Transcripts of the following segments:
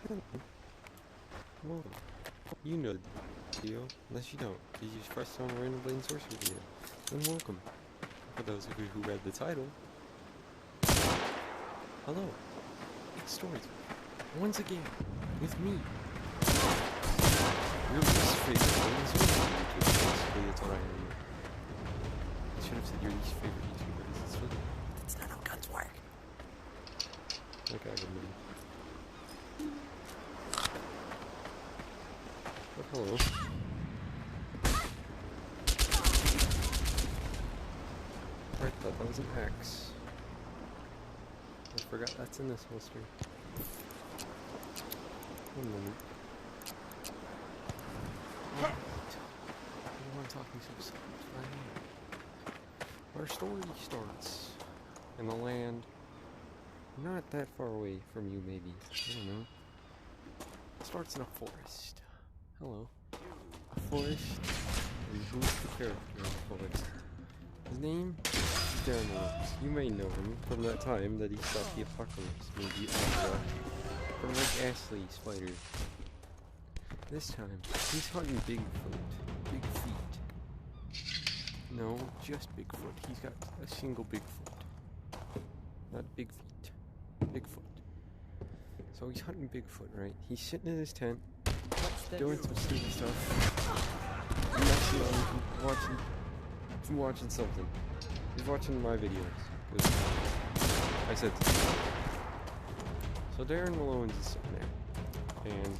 Well, you know the deal, unless you don't, because you just pressed on a random blatant sorcery video. Then welcome. For those of you who read the title, hello, it's Stories. Once again, with me. Your least favorite blatant sorcery YouTuber, basically, that's what I am. I should have said your least favorite YouTuber, because it's not how guns work. Okay, everybody. But hello. I thought that was an axe. I forgot that's in this holster. One moment. I don't want to talk so soft. Our story starts in a land not that far away from you, maybe. I don't know. It starts in a forest. Hello. A forest. And who's the character of the forest? His name is Darren Williams. You may know him from that time that he stopped the apocalypse, maybe from like Ashley Spider. This time, he's hunting Bigfoot. Big feet. No, just Bigfoot. He's got a single Bigfoot. Not big feet. Bigfoot. So he's hunting Bigfoot, right? He's sitting in his tent, doing some stupid stuff. Messing on, watching something. He's watching my videos. I said so. So Darren Malone's is sitting there, and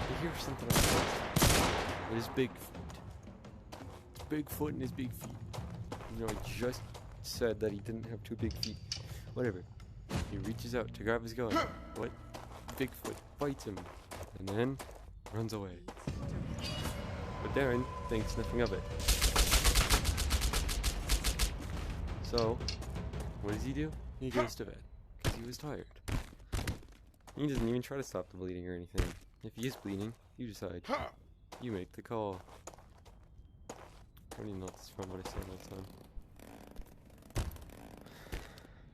he hears something like that. It is Bigfoot. Bigfoot and his big feet. You know, I just said that he didn't have two big feet. Whatever. He reaches out to grab his gun. What? Bigfoot bites him, and then runs away. But Darren thinks nothing of it. So, what does he do? He goes to bed, because he was tired. He doesn't even try to stop the bleeding or anything. If he is bleeding, you decide. You make the call. I don't even know if this is from what I say all the time.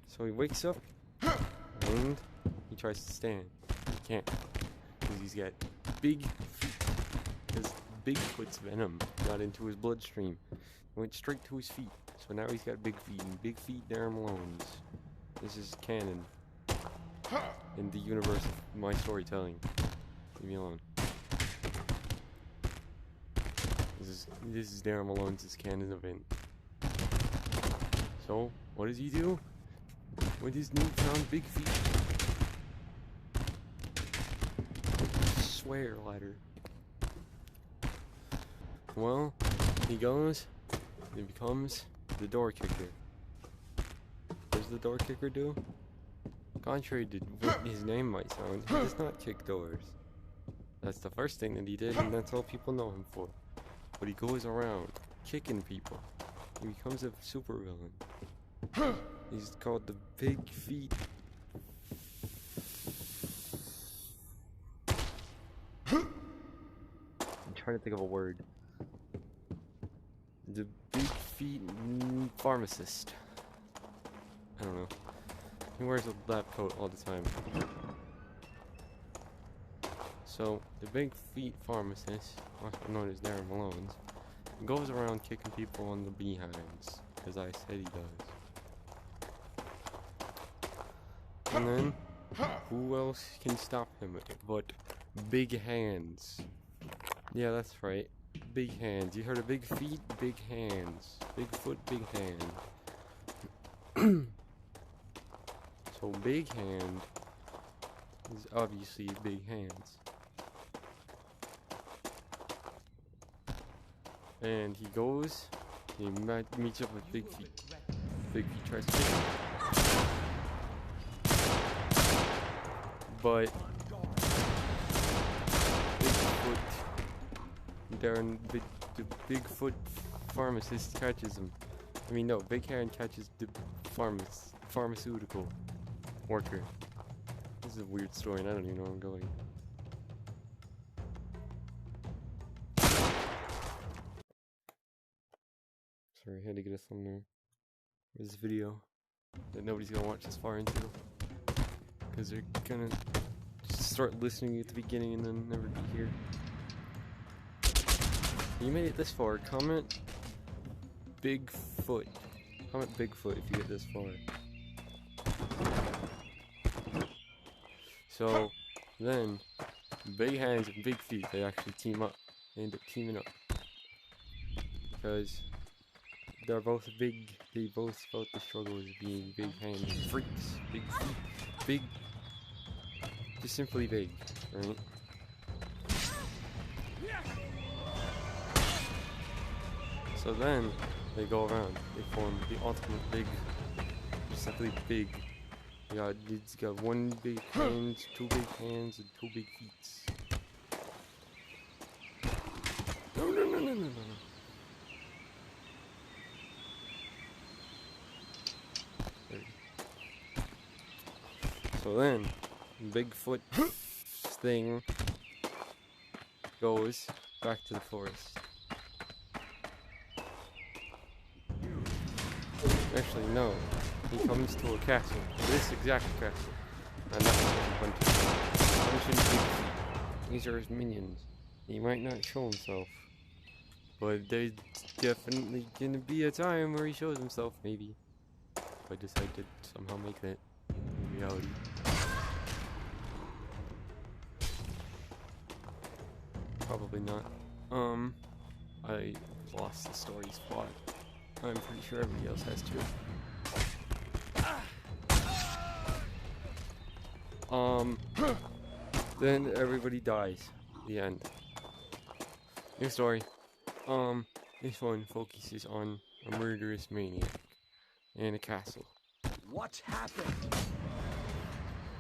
So he wakes up, and he tries to stand. He can't, because he's got big feet. Because Bigfoot's venom got into his bloodstream. Went straight to his feet. So now he's got big feet, and big feet Darren Malone's. This is canon in the universe of my storytelling. Leave me alone. This is Darren Malone's canon event. So, what does he do with his newfound big feet? Swear ladder. Well, he goes and becomes the door kicker. What does the door kicker do? Contrary to what his name might sound, he does not kick doors. That's the first thing that he did, and that's all people know him for. But he goes around kicking people. He becomes a supervillain. He's called the Big Feet. I'm trying to think of a word. The Big Feet Pharmacist. I don't know. He wears a lab coat all the time. So, the Big Feet Pharmacist, also known as Darren Malone's, goes around kicking people on the behinds, because I said he does. And then, who else can stop him but big hands? Yeah, that's right. Big hands. You heard of big feet? Big hands. Big foot, big hand. So big hand is obviously big hands. And he goes, he meets up with Big Feet. Big Feet tries to kick him. But Bigfoot, the Bigfoot pharmacist catches him. I mean, no, Big Hand catches the pharmaceutical worker. This is a weird story, and I don't even know where I'm going. Sorry, I had to get a thumbnail for this video that nobody's gonna watch this far into, because they're gonna start listening at the beginning and then never be here. You made it this far. Comment Bigfoot. Comment Bigfoot if you get this far. So then, big hands and big feet, they actually team up. They end up teaming up. Because they're both big, they both felt the struggle as being big hands freaks. Big feet, big, just simply big, right? So then, they go around, they form the ultimate big, just simply big. It's got one big hand, two big hands, and two big feet. No. So then, Bigfoot thing goes back to the forest. Actually, no. He comes to a castle. This exact castle. And that's what he punching Bigfoot. These are his minions. He might not show himself. But there's definitely gonna be a time where he shows himself, maybe. If I decide to somehow make that a reality. Probably not. I lost the story's plot. I'm pretty sure everybody else has too. Then everybody dies. The end. New story. This one focuses on a murderous maniac in a castle. What happened?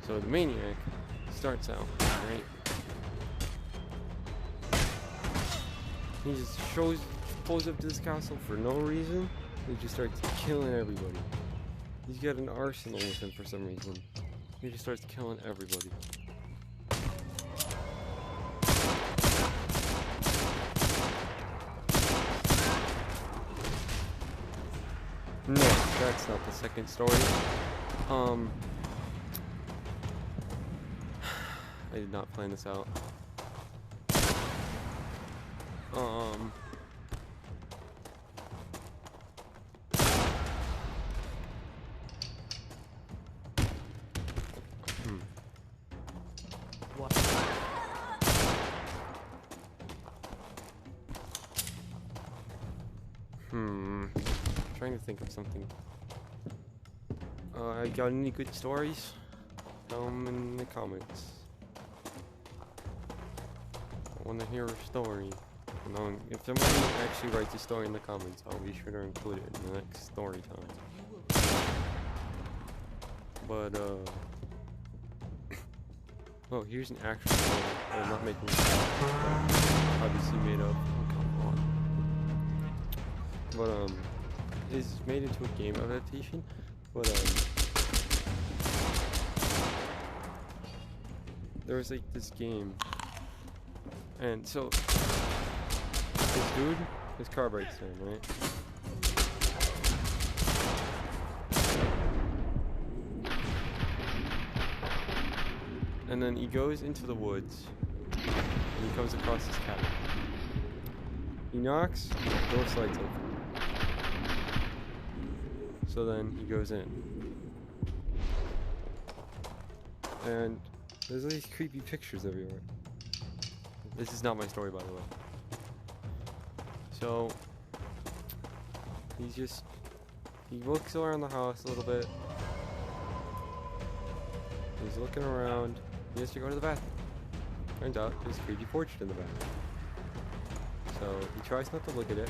So the maniac starts out, right? He just pulls up to this castle for no reason. He just starts killing everybody. He's got an arsenal with him for some reason. He just starts killing everybody. No, that's not the second story. I did not plan this out. What? Trying to think of something. I got any good stories? Tell them in the comments. I want to hear a story. If somebody actually writes a story in the comments, I'll be sure to include it in the next story time. But, oh, here's an actual story. I'm not making it obviously made up. Oh, come on. But, it's made into a game adaptation. But, there was like this game. And so, this dude, his car breaks down, right? And then he goes into the woods, and he comes across this cabin. He knocks, the door slides open. So then he goes in. And there's all these creepy pictures everywhere. This is not my story, by the way. So, he looks around the house a little bit. He's looking around. He has to go to the bathroom. Turns out there's a creepy portrait in the bathroom. So, he tries not to look at it.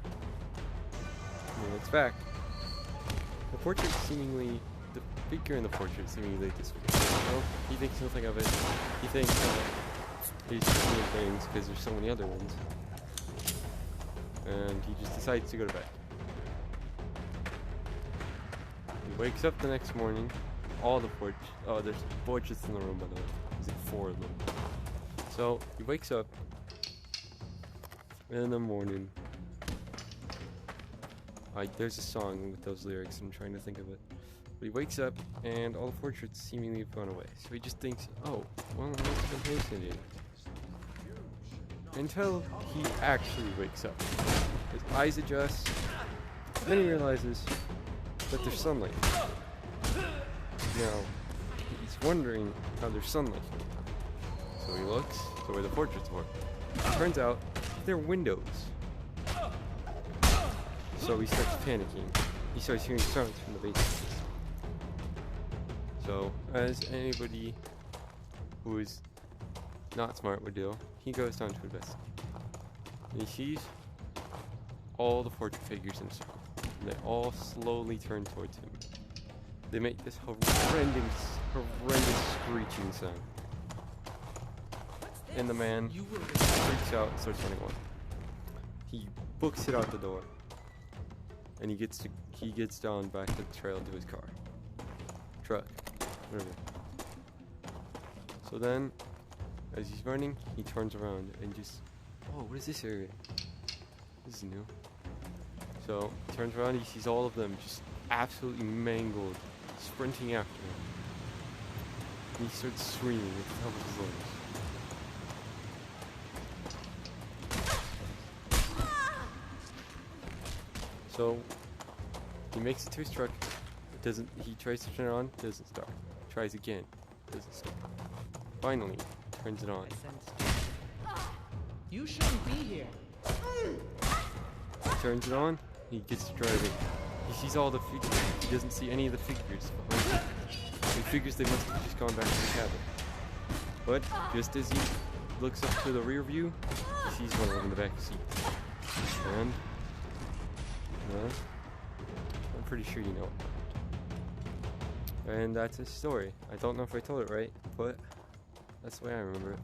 And he looks back. The portrait seemingly, the figure in the portrait seemingly disappears. Well, he thinks nothing of it. He thinks he's just doing things because there's so many other ones. And he just decides to go to bed. He wakes up the next morning. All the there's portraits in the room, by the way. There's like 4 of them. So he wakes up in the morning. There's a song with those lyrics. I'm trying to think of it. But he wakes up, and all the portraits seemingly have gone away. So he just thinks, oh, well, I must have been hallucinating. Until he actually wakes up. His eyes adjust, then he realizes that there's sunlight. Now, he's wondering how there's sunlight. So he looks to where the portraits were. Turns out, they're windows. So he starts panicking. He starts hearing sounds from the basement. So, as anybody who is not smart would do, he goes down to investigate. And he sees all the portrait figures in a circle. And they all slowly turn towards him. They make this horrendous screeching sound. And the man freaks out and starts running away. He books it out the door. And he gets down back to the trail to his car. Truck. Whatever. So then, as he's running, he turns around and just, oh, what is this area? This is new. So, he turns around, he sees all of them just absolutely mangled, sprinting after him. And he starts screaming at the top of his lungs. So, he makes it to his truck. He tries to turn it on, doesn't start. Tries again, doesn't start. Finally, turns it on. You shouldn't be here. He turns it on, he gets to driving. He sees all the figures. He doesn't see any of the figures behind him. He figures they must have just gone back to the cabin. But, just as he looks up to the rear view, he sees one of them in the back seat. And, well, I'm pretty sure you know it. And that's his story. I don't know if I told it right, but that's the way I remember it.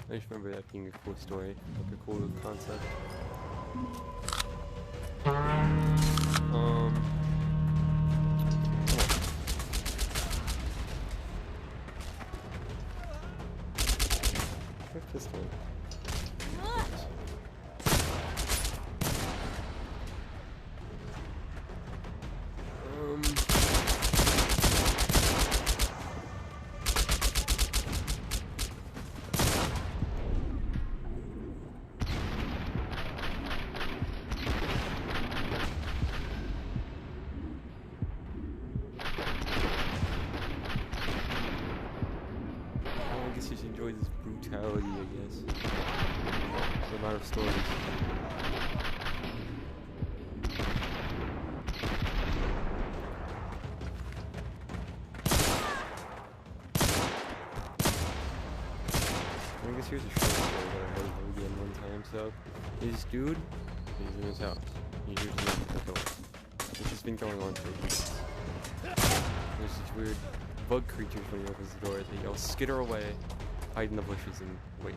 I just remember that being a cool story, like a cool concept. What's this one? I guess you should enjoy this brutality, I guess. The amount of stories. I guess here's a short story that I heard again one time. So, this dude, he's in his house. He hears a knock at the door, which has been going on for weeks. There's these weird bug creatures when he opens the door. They yell, skitter away, hide in the bushes, and wait.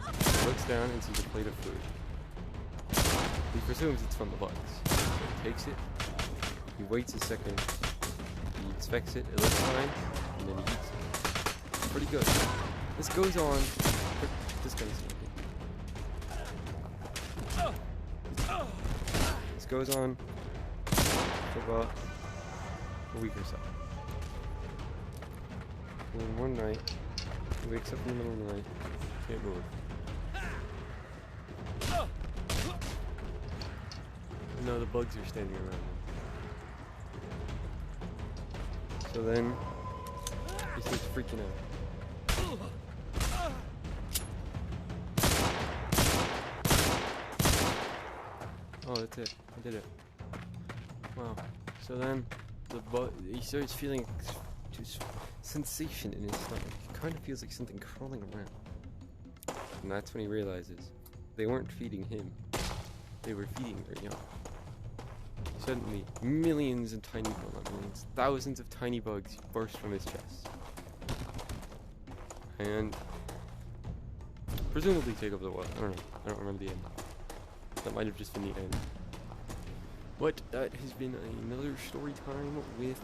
He looks down and sees a plate of food. He presumes it's from the bugs. He takes it, he waits a second, he inspects it, it looks fine, and then he eats it. Pretty good. This goes on. This guy's smoking. This goes on for about a week or so. And then one night, he wakes up in the middle of the night, can't move. No, the bugs are standing around him. So then, he starts freaking out. Oh, that's it. I did it. Wow. So then, he starts feeling just sensation in his stomach. It kind of feels like something crawling around. And that's when he realizes they weren't feeding him. They were feeding their young. Suddenly, millions of tiny, well not millions, thousands of tiny bugs burst from his chest. And presumably take over the world. I don't know. I don't remember the end. That might have just been the end. But that has been another story time with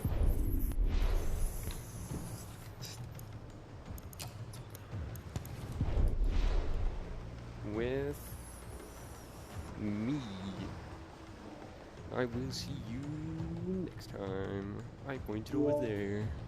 me. will see you next time. I pointed over there.